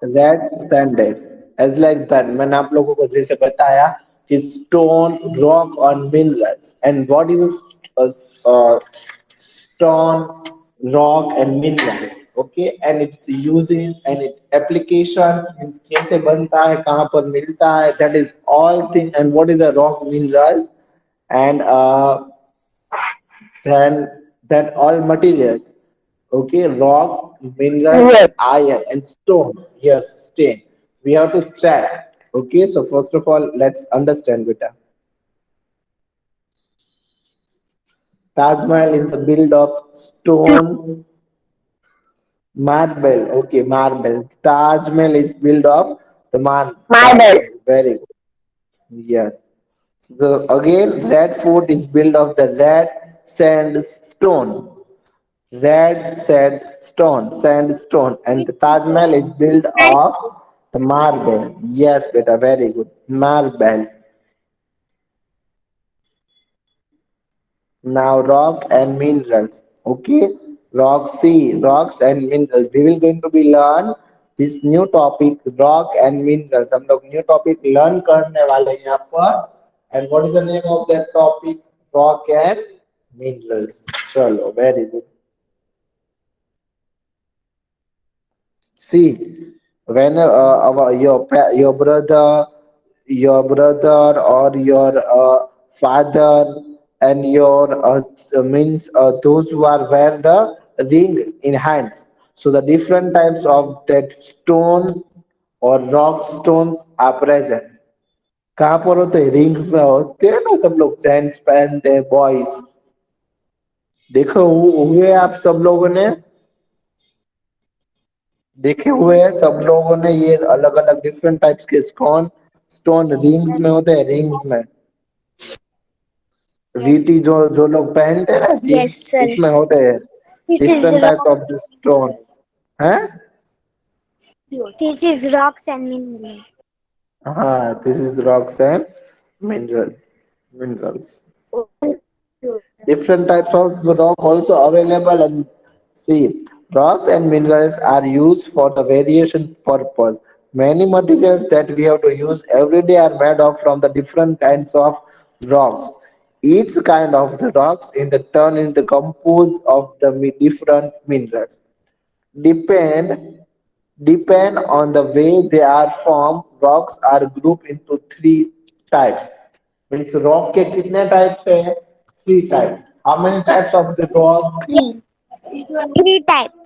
Red sanded as like that मैंने आप लोगों को जैसे बताया कि स्टोन रॉक और minerals and what is stone, rock, and minerals. Okay, and its uses and its applications. कैसे बनता है, कहाँ पर मिलता है. That is all thing. And what is a rock mineral? And then that all materials. Okay, rock, minerals, Yes. and iron and stone. Yes, stone. We have to check. Okay, so first of all, let's understand, beta. Taj Mahal is the build of stone. Marble, okay, marble. Taj Mahal is built of the Marble. marble. Very good. Yes. So again, red fort is built of the red sandstone. Red sandstone. And the Taj Mahal is built of the marble. Yes, beta, very good. Marble. Now rock and minerals. Okay, rocks and minerals. We will going to be learn this new topic rock and minerals. हम लोग new topic learn करने वाले हैं यहाँ पर. And what is the name of that topic? Rock and minerals. चलो, very good. See, when your brother or your father and your means those who are wear the ring in hands. So the different types of that stone or rock stones are present. कहाँ पर होते हैं? Rings में होते हैं ना, सब लोग जेंट्स पहनते हैं, बॉयज. देखो हुए आप सब लोगों ने देखे हुए हैं सब लोगों ने ये अलग अलग डिफरेंट टाइप्स के स्टोन स्टोन रिंग्स में होते हैं, रिंग्स में वीटी जो जो लोग पहनते हैं ना Yes, रिंग्स sir. उसमें होते हैं This different is types rock. Of the stone हैं. This is rocks and minerals. हाँ, this is rocks and minerals. Different types of rock also available and see rocks and minerals are used for the variation purpose. Many materials that we have to use every day are made of from the different kinds of rocks. Each kind of the rocks in the turn is the composed of the different minerals. Depend depend on the way they are formed. Rocks are grouped into three types. Means rock के कितने types है? Three types. How many types of the rock? Three. Three types.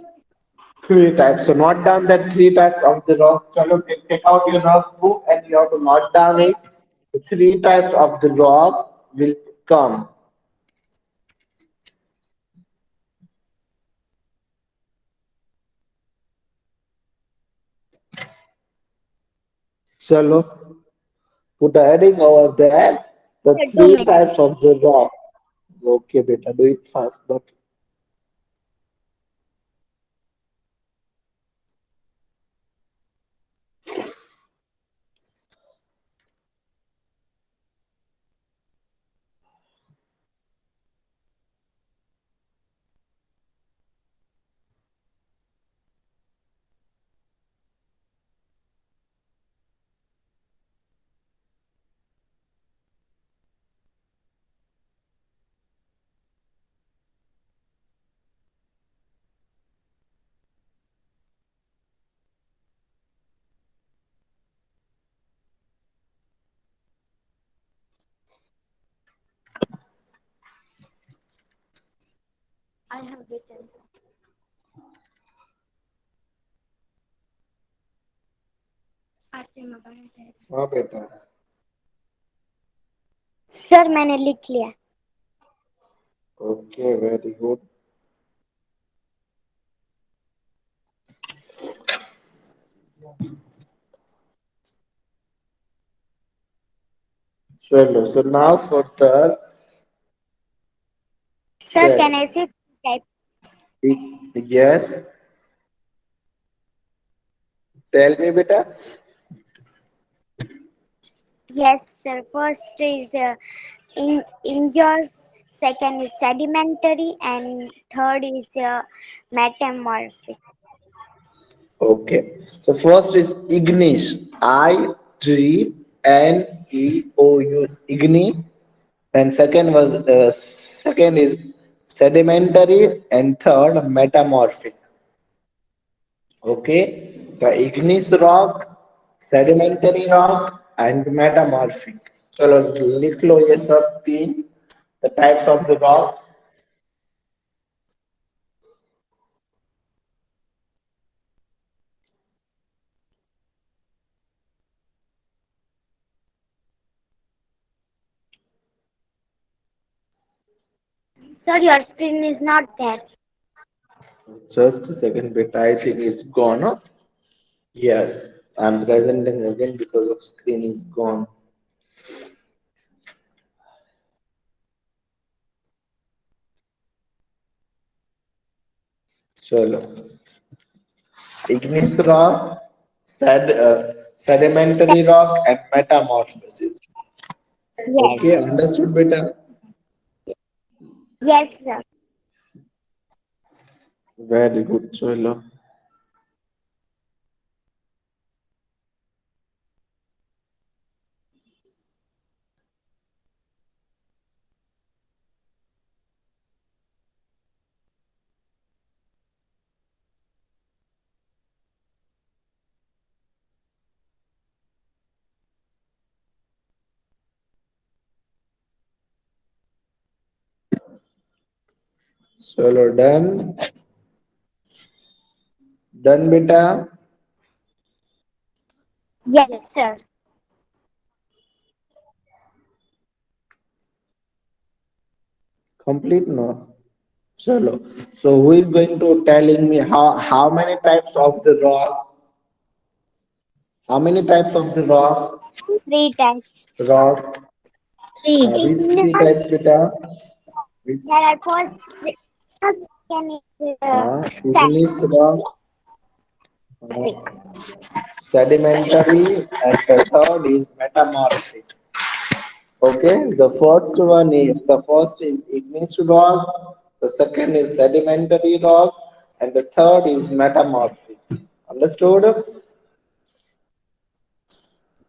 Three types. So note down that three types of the rock. चलो take out your rough book and you have to note down it. The three types of the rock will come. चलो put a heading over there. The Sir, two three minutes. types of the rock. Okay, beta, do it fast. But I have written. हाँ बेटा. Sir मैंने लिख लिया. Okay, very good. Chalo. So now for the sir check. can I say type? Yes. Tell me, beta. Yes, sir. First is injures. Second is sedimentary, and third is metamorphic. Okay. So first is igneous. Igneous. Igneous. And second is sedimentary, and third metamorphic. Okay. The igneous rock, sedimentary rock, and metamorphic. चलो लिख लो ये सब तीन the types of the rock. Sir, your screen is not there. Just a second, bit. I think it's gone. Huh? Yes, I'm presenting again because of screen is gone. Chalo. Igneous rock, sedimentary rock, and metamorphosis. Yes. Okay, understood, beta? Yes, sir. Very good, chalo. Chalo, done. Done, beta. Yes, sir. Complete, no? Chalo. So who is going to telling me how many types of the rock? How many types of the Three types. rocks? Three. Which three types, beta? Which There are first three. Can is igneous rock, sedimentary, and the third is metamorphic. Okay, the first is igneous rock, the second is sedimentary rock, and the third is metamorphic. Understood?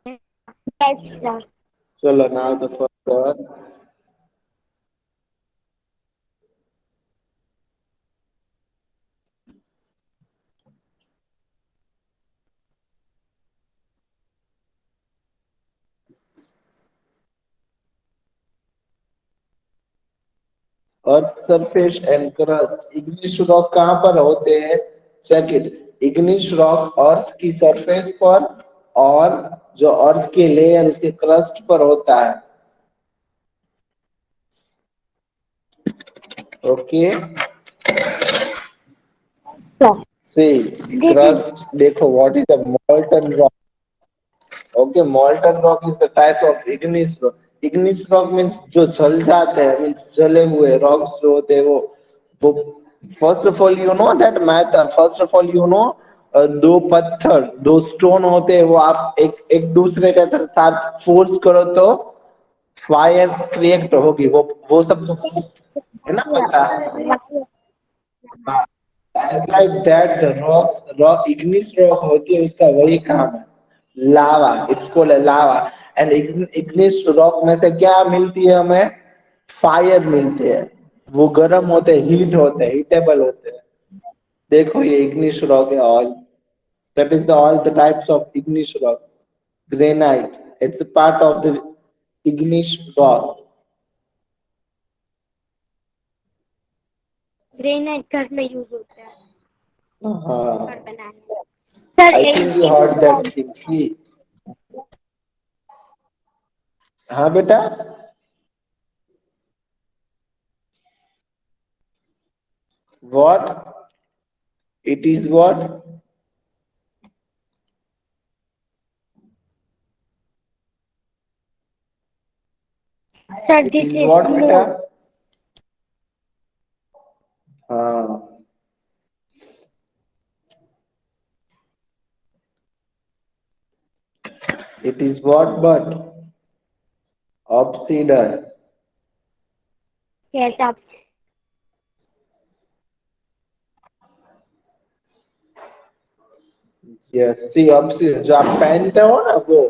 yes, sir. So now the first one. Earth surface and crust igneous rock कहाँ पर होते हैं check it igneous rock earth की surface पर और जो अर्थ के layer उसके क्रस्ट पर होता है okay Sir. See This is crust देखो what is a molten rock. Okay, molten rock is the type of igneous rock. Igneous rock means जो जल जाते हैं means जले हुए rocks जो होते हैं वो first of all you know that matter. First of all you know दो पत्थर दो स्टोन होते हैं वो आप एक एक दूसरे के साथ फोर्स करो तो फायर क्रिएट होगी वो सब तो है ना पता. As like that, the rock, igneous rock होती है उसका वही काम है. Lava, it's called lava. And igneous rock में से क्या मिलती है हमें? फायर मिलते हैं. वो गर्म होते हैं, हीट होते हैं, हीटेबल होते हैं. देखो ये igneous rock है all. That is the all the types of igneous rock. Granite, it's a part of the igneous rock. Granite घर में यूज होता है घर हाँ, बनाने में. Sir I think you heard एक that thing. See, हाँ बेटा. What? It is what? Sir It this is is what, moon. beta? Uh, it is what but obsidian. Yes आप यस सी ऑब्सिडियन जो आप पहनते हो ना वो।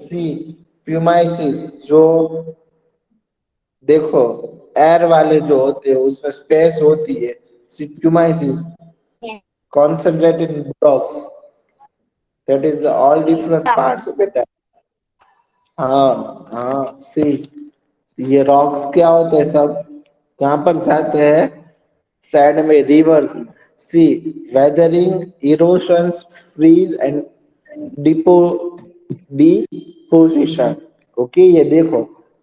सी प्यूमाइसिस जो देखो एयर वाले जो होते हैं उसमें स्पेस होती है। सी प्यूमाइसिस concentrated in blocks, that is the all different parts of it। हाँ हाँ सी ये रॉक्स क्या होते हैं सब कहाँ पर जाते हैं सैंड में रिवर्स में। See weathering erosions freeze and depo deposition. Okay ये देखो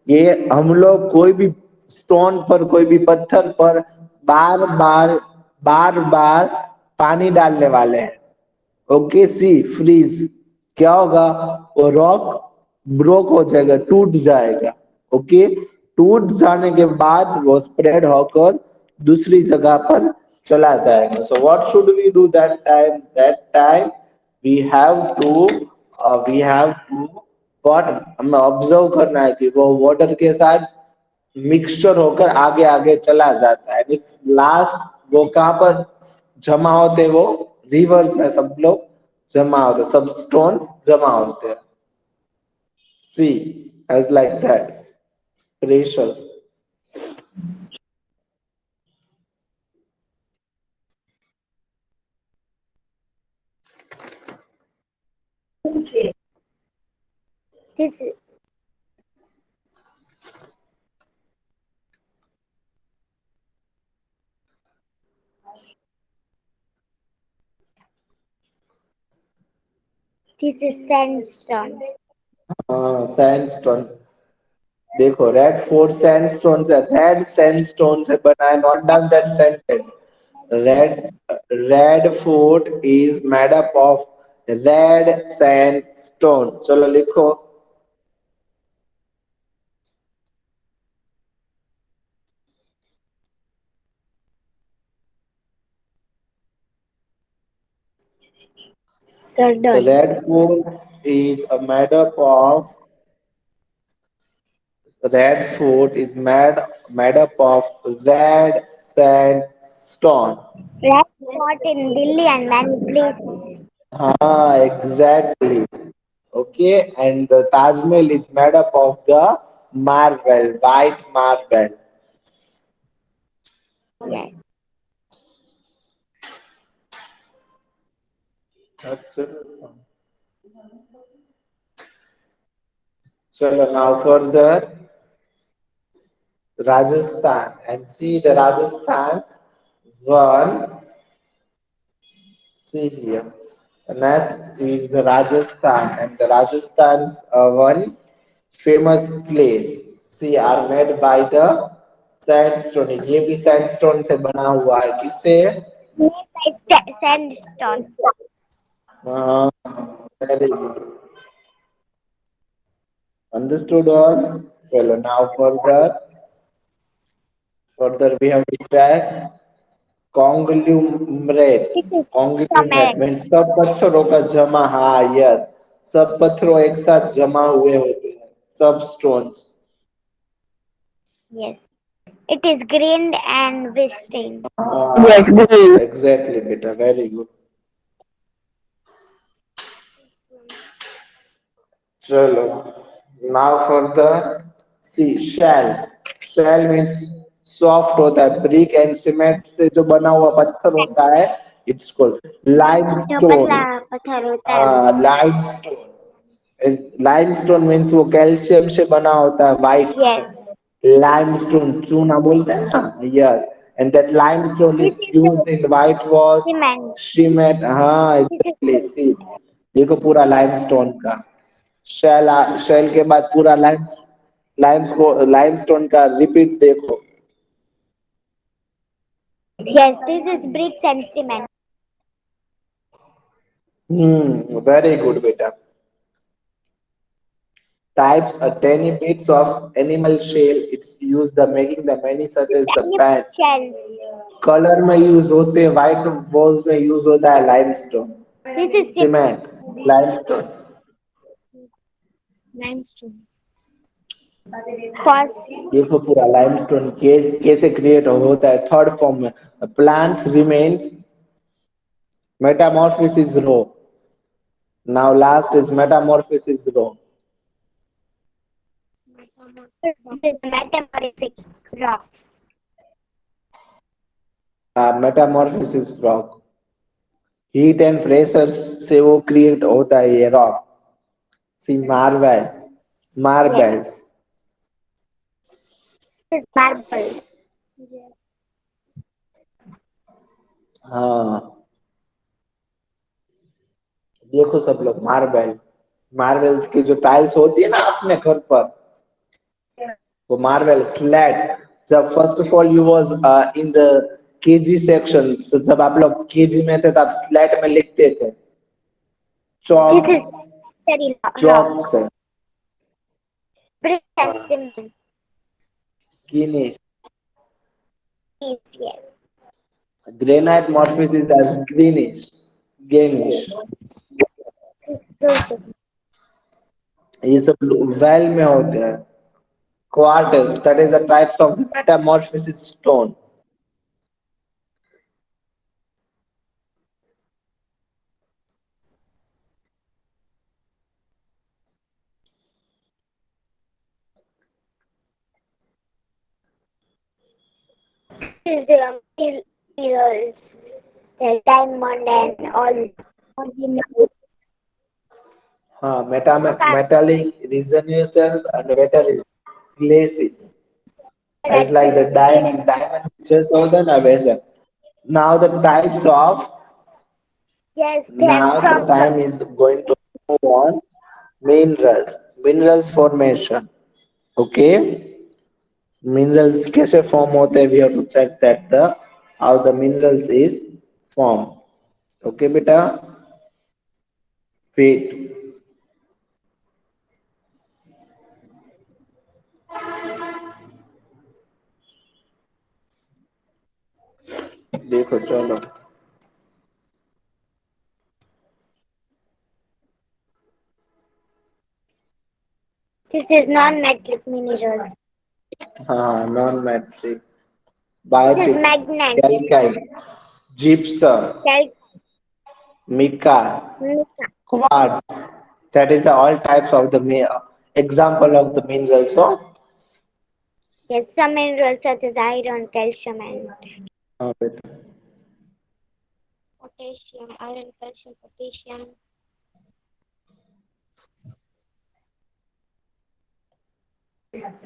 ये हम लोग कोई भी स्टोन पर कोई भी पत्थर पर बार बार पानी डालने वाले हैं। ओके सी फ्रीज क्या होगा वो रॉक ब्रोक हो जाएगा टूट जाएगा। ओके टूट जाने के बाद वो स्प्रेड होकर दूसरी जगह पर चला जाएगा। So what should we do that time we have to what हमें ऑब्जर्व करना है कि वो वाटर के साथ मिक्सचर होकर आगे आगे चला जाता है। लास्ट वो कहाँ पर जमा होते हैं वो रिवर्स में सब लोग जमा होते सब स्टोन्स जमा होते हैं। See as like that pressure. This is this is sandstone. हाँ सैंडस्टोन देखो रेड फोर्ट सैंडस्टोन से रेड सैंडस्टोन से बना है note down that sentence. Red Red Fort is made up of red sandstone. चलो लिखो the Sardine. red fort is made up of red fort is made up of red sandstone। Red fort in Delhi and many places. हाँ exactly। Okay and the Taj Mahal is made up of the marble white marble। Yes. Chalo now further Rajasthan and see the Rajasthan one. See here. Next is the Rajasthan and the Rajasthan one famous place see are made by the sandstone। ये भी sandstone से बना हुआ है किससे? Made by sandstone. हाँ very good। Understood all? Well now further we have to track conglomerate। This is conglomerate cement. means सब पत्थरों का जमा। हाँ यस सब पत्थरों एक साथ जमा हुए होते हैं सब stones। Yes. It is grained and viscid. Yes, good। Exactly बेटा very good। चलो now further see shell। shell means soft होता है ब्रिक एंड सीमेंट से जो बना हुआ पत्थर होता है इट्स कॉल्ड जो लाइमस्टोन। पतला पत्थर होता है वो। लाइमस्टोन लाइमस्टोन मीन्स वो कैल्शियम से बना होता है वाइट Yes. limestone चूना बोलते हैं ना। Yes and that limestone This is is the used in white wash cement. cement। हाँ This is एग्जैक्टली सी देखो पूरा लाइमस्टोन का शेल शेल के बाद पूरा लाइमस्टोन का रिपीट देखो। yes. This is bricks and cement. Very good बेटा। Types tiny bits of animal shell it's used the making the many such as the Tiny pan। shells. Colour में use होते हैं white walls में use होता है limestone This is cement limestone. limestone. fossil. देखो पूरा limestone कैसे create होता है थर्ड फॉर्म में plants remains metamorphosis row. Now last is metamorphosis row. This is metamorphic rocks. Metamorphosis rock. Heat and pressure से वो क्रिएट होता है ये rock see marble Yes, marbles this is marble. हाँ देखो सब लोग मार्बल मार्बल की जो टाइल्स होती है ना अपने घर पर वो मार्बल स्लैट जब first of all you was in the KG section जब आप लोग केजी में थे तब स्लैट में लिखते थे This Chowk is very rock. चौक से Brick and हाँ cement. कीनी Yes. ग्रेनाइट मॉर्फिस एज greenish This ये सब वेल में होते हैं quartz that is a types of metamorphic stone is the minerals, the diamond and all the minerals. हाँ metallic resinous and metal is glassy as like the diamond is just older now vessel now the types of Yes, then now the from time is going to move on minerals formation okay minerals कैसे form होते हैं we have to check that the how the minerals is formed okay बेटा wait देखो चलो this is non-metallic minerals. हाँ non metric This is biotic magnet, calcite gypsum calc, mica mica. quartz that is the all types of the example of the minerals so Yes, some minerals such as iron, calcium, and हाँ बेटा potassium, iron, calcium, potassium.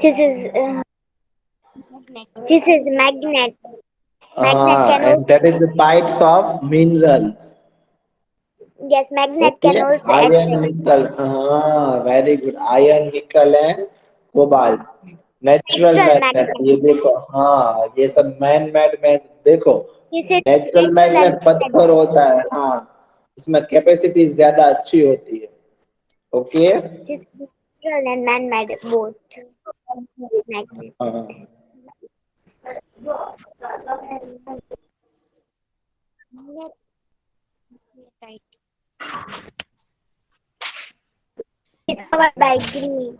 This is this is magnet. Magnet can and that is also the types of minerals yes, magnet can okay also act iron as nickel very good iron nickel and cobalt natural natural magnet magnet. ये देखो हाँ ये सब man made में देखो This is natural natural and magnet पत्थर man-made. होता है हाँ इसमें कैपेसिटी ज्यादा अच्छी होती है okay This is natural and man-made both magnet. हाँ It's covered by green.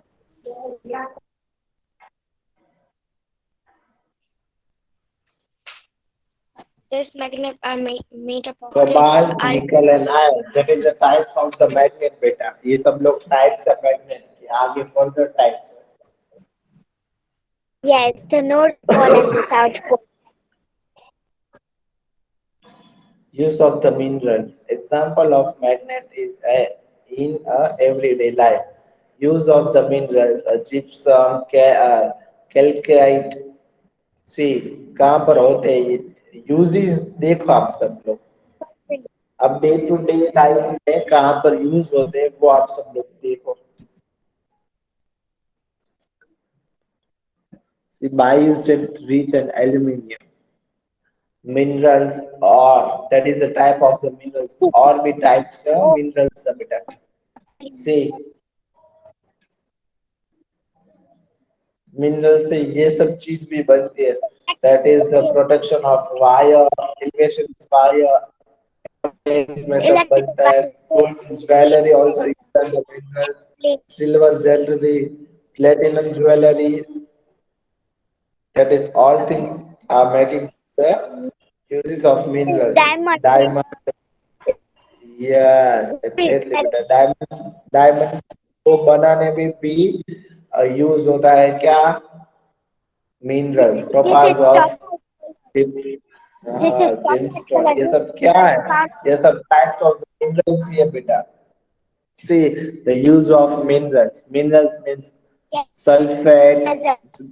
This magnet are made up of this cobalt iron. निकल and iron that is the types of the magnet बेटा ये सब लोग टाइप्स है magnet के आगे further types Yes, the North Pole and the South Pole. use of the minerals example of magnet is in a everyday life use of the minerals gypsum calcite सी कहाँ पर होते हैं ये यूजेस देखो आप सब लोग अब डे टू डे लाइफ में कहाँ पर यूज होते हैं वो आप सब लोग देखो सी biojet rich and aluminium minerals or that is the type of the minerals or भी types है minerals है बेटा see minerals से ये सब चीज भी बनती है that is the production of wire elevations wire इसमें सब Electrical बनता है wires, gold is jewelry also is the minerals silver jewelry platinum jewelry, that is all things are making the uses of minerals. diamond. Diamond, yes, exactly बेटा diamond को बनाने में भी use होता है क्या? मिनरल्स, This is कपास top. Of This is top gemstone, ये technology. सब क्या है? ये सब टाइप्स ऑफ मिनरल्स ही है बेटा. See the use of minerals. Minerals means Yes. Sulphate. As a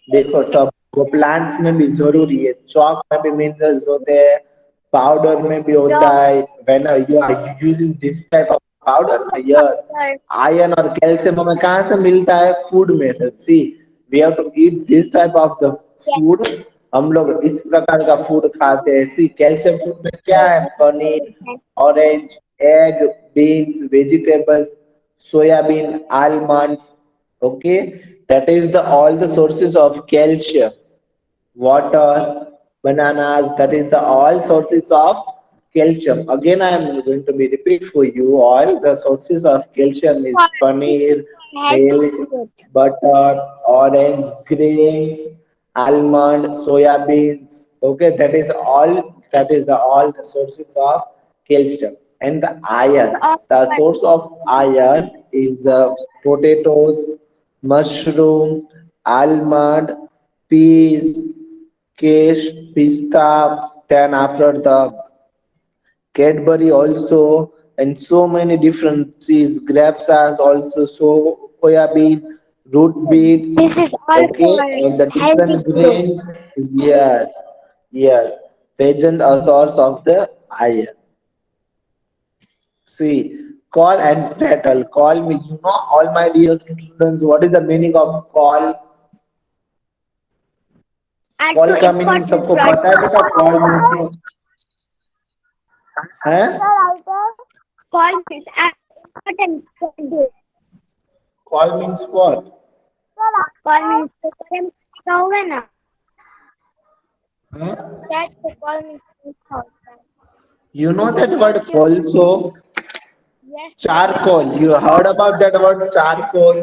देखो सब वो प्लांट्स में भी जरूरी है, चौक में भी मिनरल्स होते हैं, पाउडर में भी होता rock है. When you are using this type of powder, yes, powder. Iron और कैल्शियम हमें कहाँ से मिलता है? फूड में से. See we have to eat this type of the Yes. Food. हम लोग इस प्रकार का फूड खाते हैं. सी कैल्शियम फूड में क्या है? Paneer, orange, egg, beans, vegetables, soybean, almonds. Okay, that is the all the sources of calcium. Yes. Water, bananas, that is the all sources of calcium. Again, I am going to be repeat for you all the sources of calcium is For paneer, healthy milk, food. butter, orange, grapes, almond, soya beans. Okay, that is the all the sources of calcium. And the iron, Of the source of iron is the potatoes, mushroom, almond, peas, cash, pista, then after the Cadbury also, and so many different seeds. Grapes are also soya bean, root beets, this is all okay, for and the healthy different food. grains. Yes, yes. Present a source of the iron. See, call and prattle. Call me. You know, all my dear students, what is the meaning of call? Are call to का meaning important सबको for पता है बेटा? Call means है. call is important for this. Call means what? Call means तो करें क्या होगा ना? Huh? That तो call means क्या होता है? You know that word also? Yes, Charcoal. You heard about that word charcoal?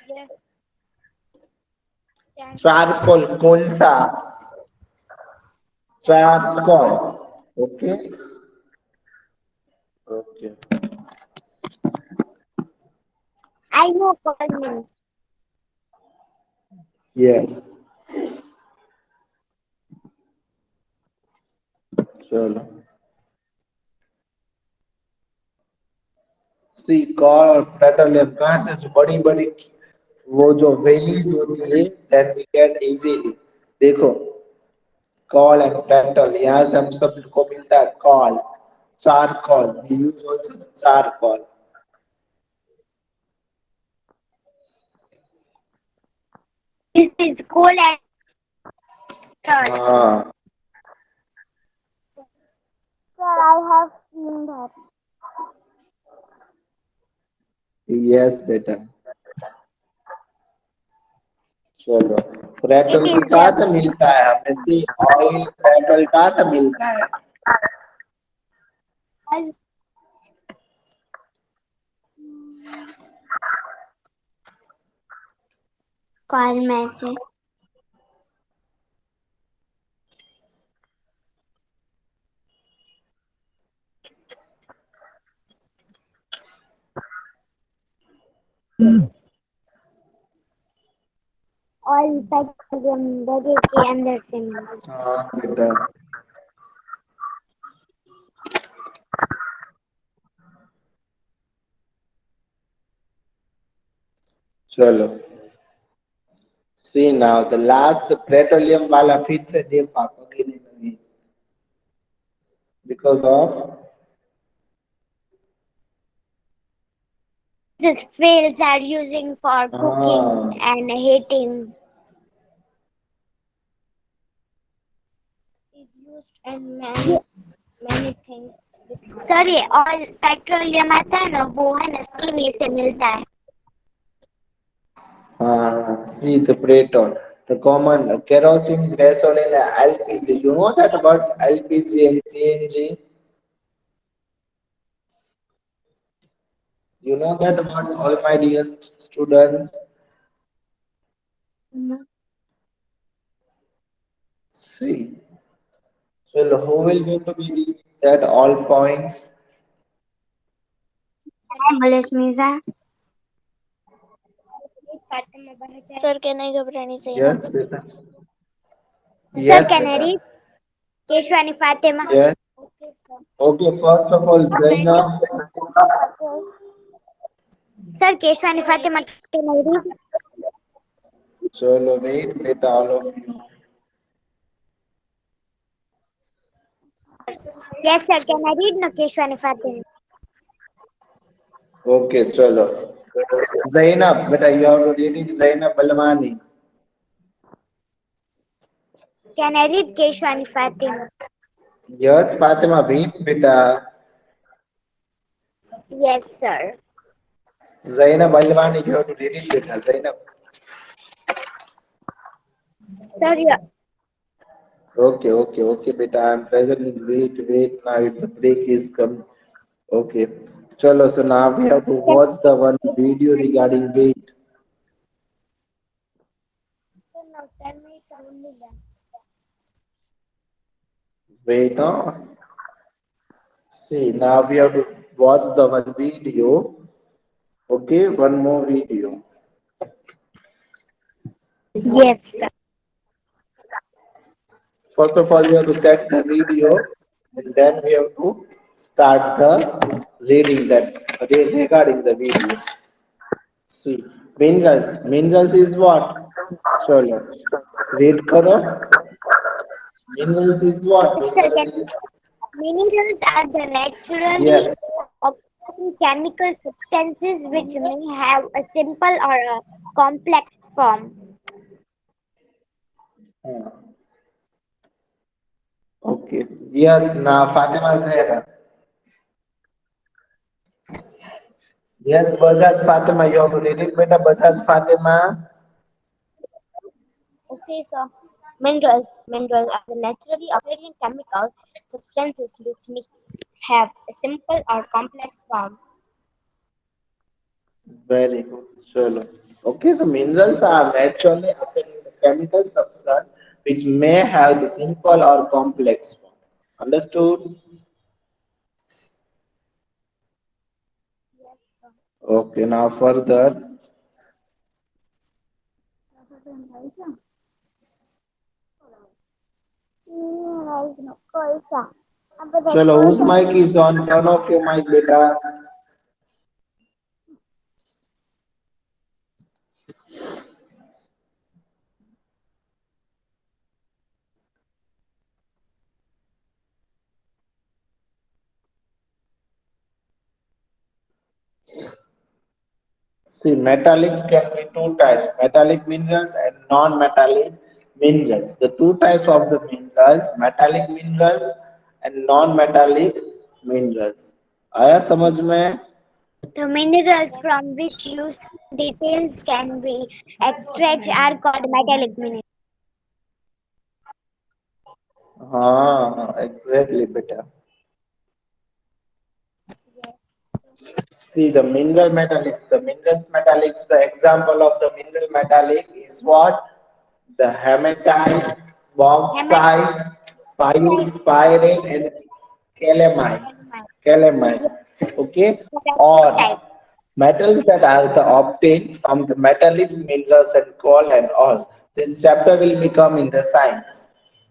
yes, yes. Charcoal, kolsa, charcoal. Okay. Okay. I know call means. Yes. चलो. सी कॉल और पेट्रोलियम कहाँ से? जो बड़ी बड़ी वो जो वैलीज होती है, then we get easily. देखो, कॉल एंड पेट्रोल, यहाँ से हम सब को मिलता है call. Charcoal, we use also charcoal. This is coal and dirt. हाँ. Sir, I have seen that. Yes बेटा. चलो. It पेट्रोल is भी कहाँ से मिलता है हमें? सी ऑयल, पेट्रोल कहाँ से मिलता है? the कॉल में से. ऑयल पेट्रोलियम बॉडी के अंदर से मिलता है. हाँ बेटा. चलो. See now the last petroleum वाला फिर से देखो आप again and again, because of These fuels are using for cooking हाँ. and heating. Is used in many things. Sir ये ऑयल पेट्रोलियम आता है ना वो है ना स्टीम से मिलता है. See the petrol, the common kerosene, gasoline, LPG. You know that words LPG and CNG. You know that words, all my dear students. See. So who will going to be reading that all points? Balashmiza. Sir, can I घबरानी चाहिए ना? Yes, Beta. Sir, Yes, can I Beta. read? Keshwani Fatima. Yes. Okay, sir. Okay, first of all, Zainab. Sir, Keshwani Fatima, can I read? Cholo, wait, Beta, all of you. Yes, sir, can I read? No, Keshwani Fatima. Okay, cholo. Zainab, Beta, you are reading Zainab Balwani. Can I read Keshwani Fatima? Yes, Fatima, read, Beta. Yes, sir. Zainab Balwani, you have to read it, Beta. Zainab. Sir, yeah. Okay, Beta. I'm presently. Wait. Now it's a break is come. Okay. Chalo, so now we have to watch the one video regarding weight. Wait, no. See, now we have to watch the one video. Okay, one more video. Yes, sir. First of all, we have to set the video, and then we have to start the reading that regarding the video. See, minerals. Minerals is what? Chalo. Read karo. Minerals is what? Yes, sir, Minerals can is minerals are the naturally yes. occurring chemical substances which may have a simple or a complex form. Uh, Okay. Yes. Now Fatima said. Yes, Bajaj Fatima. You have to read it, beta. Bajaj Fatima. Okay, so minerals are the naturally occurring chemical substances which may have a simple or complex form. Very good. Chalo. Okay, so minerals are naturally occurring chemical substance which may have the simple or complex form. Understood? Okay, now further. Chalo, whose mic is on? Turn off your mic, beta. See, metallics can be two types, metallic minerals and non-metallic minerals. The two types of the minerals, metallic minerals and non-metallic minerals. आया समझ में? The minerals from which use details can be extracted are called metallic minerals. हाँ, exactly बेटा. See, the mineral metallics, the minerals metallics, the example of the mineral metallic is what? The hematite, bauxite, pyrite, and calamine. Calamine. Okay? Ores. Metals that are the obtained from the metallics, minerals, and coal and ores. This chapter will become in the science.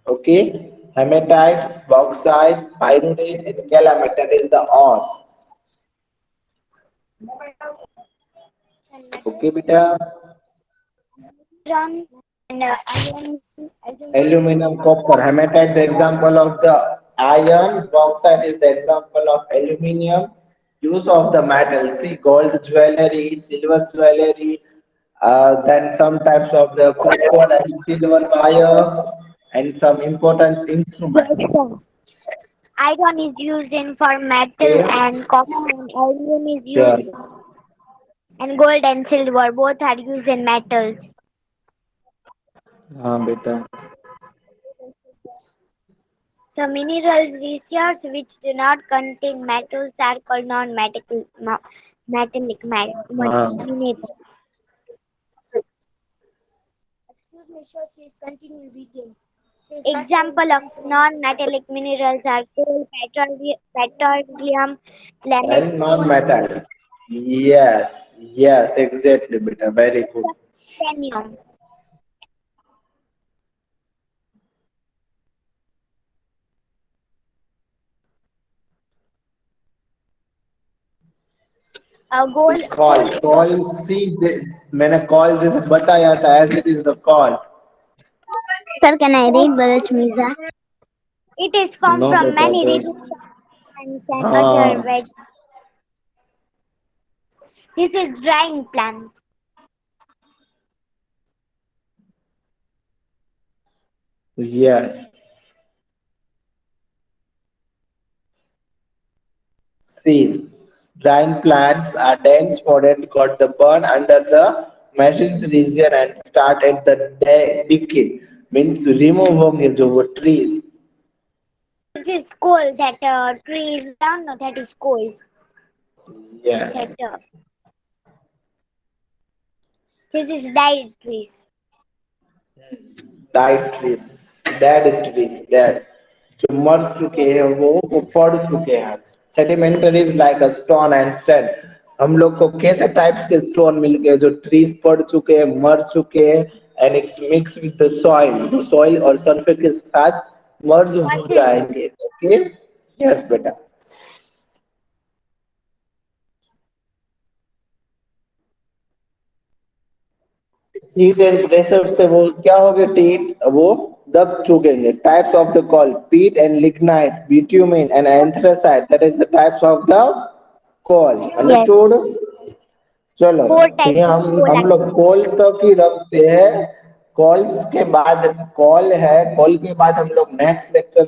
Okay? Hematite, bauxite, pyrite, and calamine. That is the ores. Okay, beta. Iron and iron, Aluminum, copper, hematite, the example of the iron, bauxite is the example of aluminum. Use of the metal, see gold jewelry, silver jewelry, then some types of the copper and silver wire, and some important instrument. yes, sir. Iron is used in for metal Okay? and copper and aluminum is Yes. used and gold and silver both are used in metals. हाँ बेटा. The mineral resources which do not contain metals are called non-metallic minerals. हाँ. Example of non-metallic minerals are coal, petroleum, And limestone, non-metal. Yes, yes, exactly, beta. Very good. titanium. Gold, coal gold is coal see मैंने coal जैसे बताया था as it is the coal. Sir, can I read Bharat Miza? It is formed no from बेटा many तो. rich plants and other हाँ. veg. This is drying plants. Yes. See, drying plants are dense forest got the burn under the meshes region and start at the decay. Means removing जो वो trees. This is coal that trees down. No, that is coal. Yes. That this is dyed trees. Died trees. Dead trees. Dead. जो मर चुके हैं वो पड़ चुके हैं. Sedimentaries like a stone and sand. हम लोग को कैसे टाइप्स के स्टोन मिल गए जो ट्रीज पड़ चुके हैं मर चुके हैं and it's mix with the soil soil और सल्फर के साथ मर्ज हो Fossil rock. जाएंगे. ओके. यस बेटा. हीट एंड प्रेशर से वो क्या हो गए टीट वो दब चुकेंगे. Types of the coal peat and lignite bitumen and anthracite that is the types of the coal. Yes. Understood. चलो. Four ये types of coal हम are लोग कॉल तक ही रखते हैं. कॉल्स के बाद कॉल है कॉल के बाद हम लोग नेक्स्ट लेक्चर